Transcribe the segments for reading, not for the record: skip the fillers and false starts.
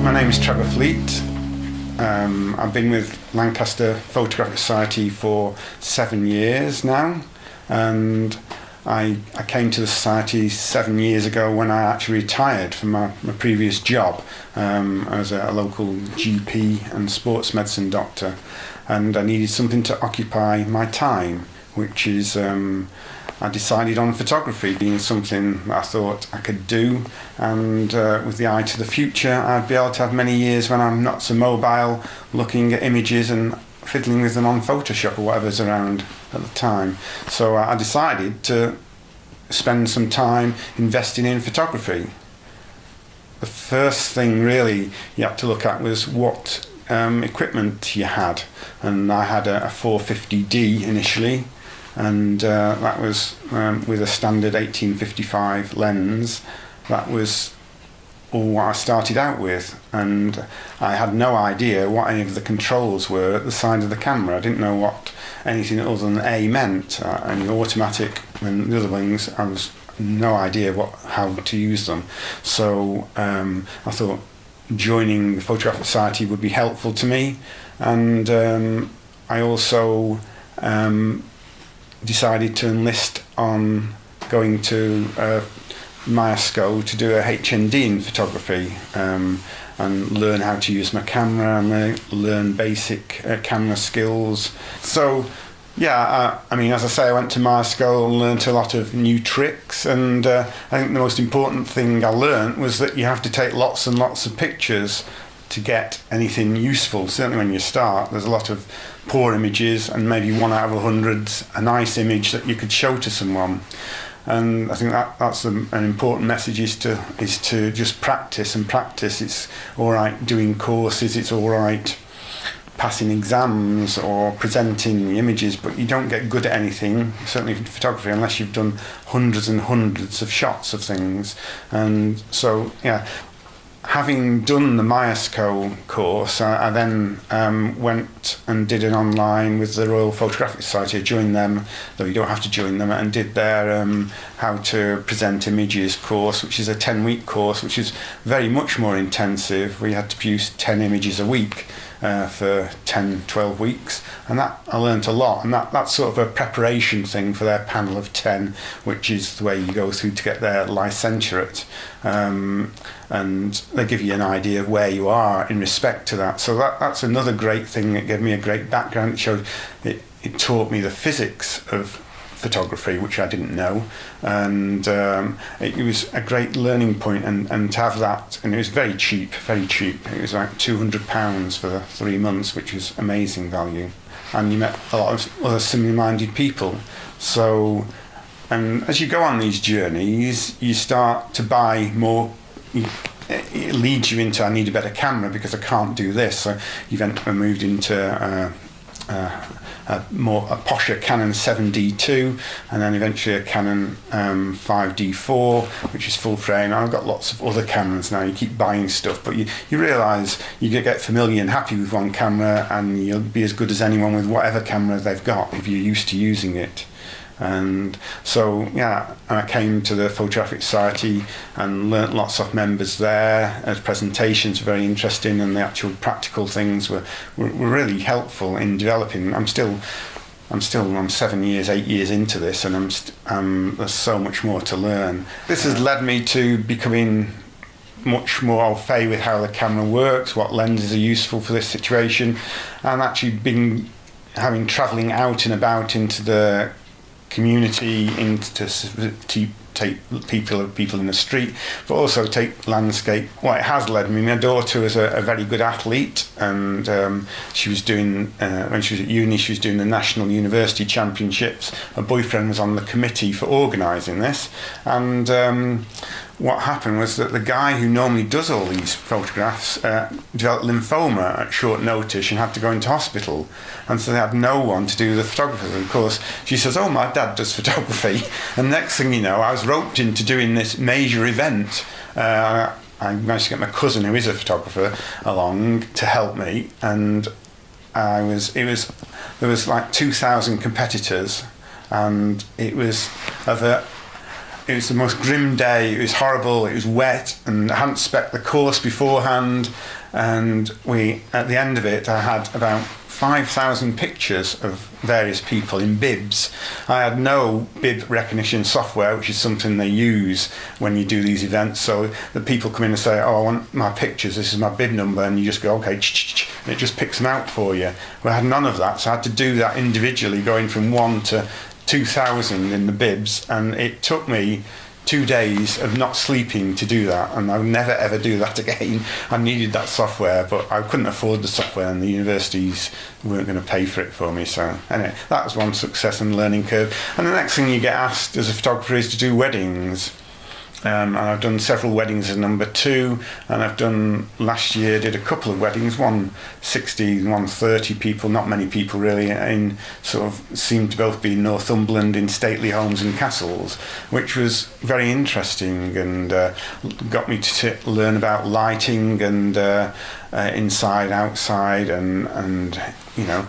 My name is Trevor Fleet. I've been with Lancaster Photographic Society for 7 years now, and I came to the Society 7 years ago when I actually retired from my previous job as a local GP and sports medicine doctor, and I needed something to occupy my time, which is I decided on photography being something that I thought I could do, and with the eye to the future, I'd be able to have many years when I'm not so mobile, looking at images and fiddling with them on Photoshop or whatever's around at the time. So I decided to spend some time investing in photography. The first thing really you had to look at was what equipment you had, and I had a 450D initially, and that was with a standard 1855 lens. That was all what I started out with, and I had no idea what any of the controls were at the side of the camera. I didn't know what anything other than A meant, and the automatic and the other things, I was no idea how to use them. So I thought joining the Photographic Society would be helpful to me, and I also decided to enlist on going to Myasco to do a HND in photography, and learn how to use my camera and learn basic camera skills. So yeah, I mean, as I say, I went to Myasco and learnt a lot of new tricks, and I think the most important thing I learnt was that you have to take lots and lots of pictures to get anything useful. Certainly when you start, there's a lot of poor images, and maybe 1 out of 100's a nice image that you could show to someone. And I think that's an important message, is to just practice and practice. It's all right doing courses, it's all right passing exams or presenting the images, but you don't get good at anything, certainly in photography, unless you've done hundreds and hundreds of shots of things. And so, yeah, having done the Myasco course, I then went and did an online with the Royal Photographic Society. I joined them, though you don't have to join them, and did their How to Present Images course, which is a 10-week course, which is very much more intensive. We had to produce 10 images a week for 10-12 weeks, and that I learnt a lot, and that's sort of a preparation thing for their panel of 10, which is the way you go through to get their licentiate, and they give you an idea of where you are in respect to that. So that's another great thing. It gave me a great background. It taught me the physics of photography, which I didn't know, and it was a great learning point, and to have that, and it was very cheap. It was like £200 for the 3 months, which was amazing value, and you met a lot of other similar-minded people. So, and as you go on these journeys, you start to buy more. It leads you into, I need a better camera because I can't do this. So I moved into a posher Canon 7D2, and then eventually a Canon 5D4, which is full frame. I've got lots of other cameras now. You keep buying stuff, but you realise you get familiar and happy with one camera, and you'll be as good as anyone with whatever camera they've got if you're used to using it. And so, yeah, I came to the Photographic Society and learnt lots of members there. As presentations were very interesting, and the actual practical things were really helpful in developing. I'm 7 years, 8 years into this, and there's so much more to learn. This has led me to becoming much more au fait with how the camera works, what lenses are useful for this situation, and actually having travelling out and about into the community, to take people in the street, but also take landscape. Well, it has led me. My daughter was a very good athlete, and she was doing, when she was at uni, she was doing the National University Championships. Her boyfriend was on the committee for organising this, and what happened was that the guy who normally does all these photographs developed lymphoma at short notice and had to go into hospital, and so they had no one to do the photography. And of course, she says, "Oh, my dad does photography," and next thing you know, I was roped into doing this major event. I managed to get my cousin, who is a photographer, along to help me, and there was like 2,000 competitors, and it was of it was the most grim day. It was horrible. It was wet, and I hadn't spec'd the course beforehand. And at the end of it, I had about 5,000 pictures of various people in bibs. I had no bib recognition software, which is something they use when you do these events. So the people come in and say, "Oh, I want my pictures. This is my bib number," and you just go, "Okay," and it just picks them out for you. Well, I had none of that, so I had to do that individually, going from 1 to 2,000 in the bibs, and it took me 2 days of not sleeping to do that, and I'll never ever do that again. I needed that software, but I couldn't afford the software, and the universities weren't going to pay for it for me. So anyway, that was one success and learning curve. And the next thing you get asked as a photographer is to do weddings. And I've done several weddings as number 2, and I've done, last year, did a couple of weddings, one 60, one 30 people, not many people really, in sort of seemed to both be in Northumberland in stately homes and castles, which was very interesting, and got me to learn about lighting and inside, outside, and you know,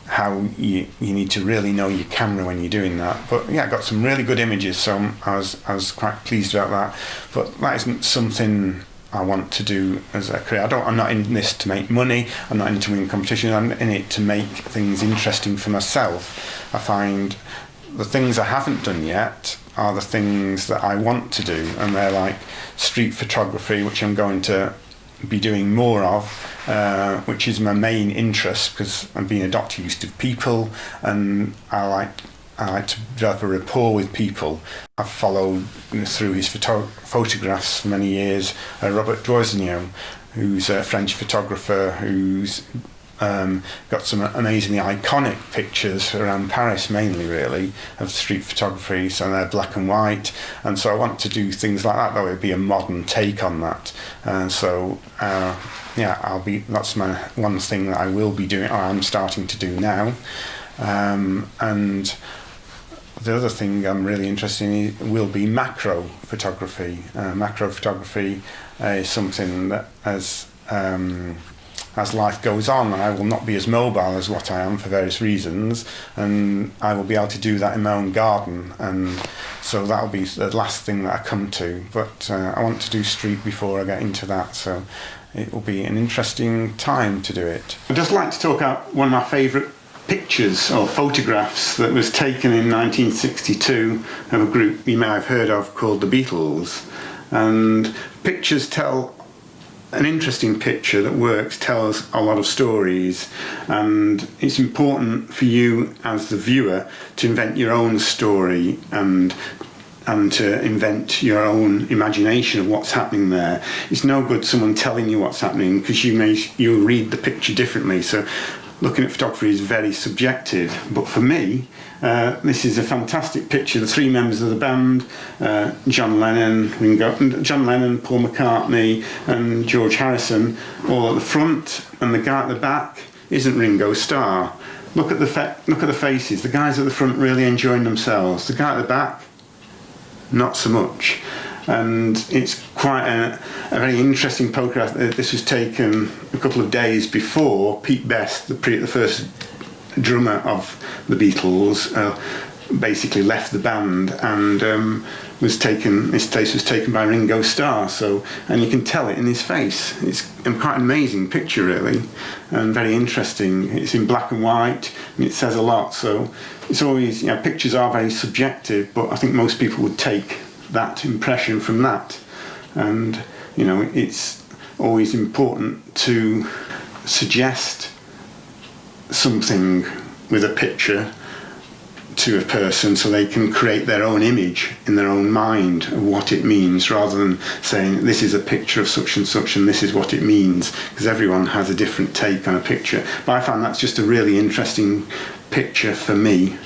how you need to really know your camera when you're doing that. But yeah, I got some really good images, so I was quite pleased about that. But that isn't something I want to do as a career. I'm not in this to make money. I'm not in to win competitions. I'm in it to make things interesting for myself. I find the things I haven't done yet are the things that I want to do, and they're like street photography, which I'm going to be doing more of, which is my main interest, because I'm being a doctor used to people, and I like to develop a rapport with people. I've followed through his photographs for many years Robert Doisneau, who's a French photographer who's got some amazingly iconic pictures around Paris, mainly really, of street photography, so they're black and white, and so I want to do things like that. That would be a modern take on that, yeah, that's my one thing that I will be doing, or I'm starting to do now. And the other thing I'm really interested in will be macro photography. Macro photography is something that as life goes on, I will not be as mobile as what I am for various reasons, and I will be able to do that in my own garden, and so that'll be the last thing that I come to. But I want to do street before I get into that, so it will be an interesting time to do it. I'd just like to talk about one of my favourite pictures or photographs that was taken in 1962 of a group you may have heard of called the Beatles. And pictures tell an interesting picture that works, tells a lot of stories, and it's important for you as the viewer to invent your own story and to invent your own imagination of what's happening there. It's no good someone telling you what's happening, because you'll read the picture differently. So looking at photography is very subjective, but for me, this is a fantastic picture. The 3 members of the band, John Lennon, Paul McCartney and George Harrison, all at the front, and the guy at the back isn't Ringo Starr. Look at the faces. The guys at the front really enjoying themselves. The guy at the back, not so much. And it's quite a very interesting photograph. This was taken a couple of days before Pete Best, the first drummer of the Beatles, basically left the band, and this place was taken by Ringo Starr. So, and you can tell it in his face. It's quite an amazing picture, really, and very interesting. It's in black and white, and it says a lot. So it's always, pictures are very subjective, but I think most people would take that impression from that. And it's always important to suggest something with a picture to a person so they can create their own image in their own mind of what it means, rather than saying this is a picture of such and such and this is what it means, because everyone has a different take on a picture. But I found that's just a really interesting picture for me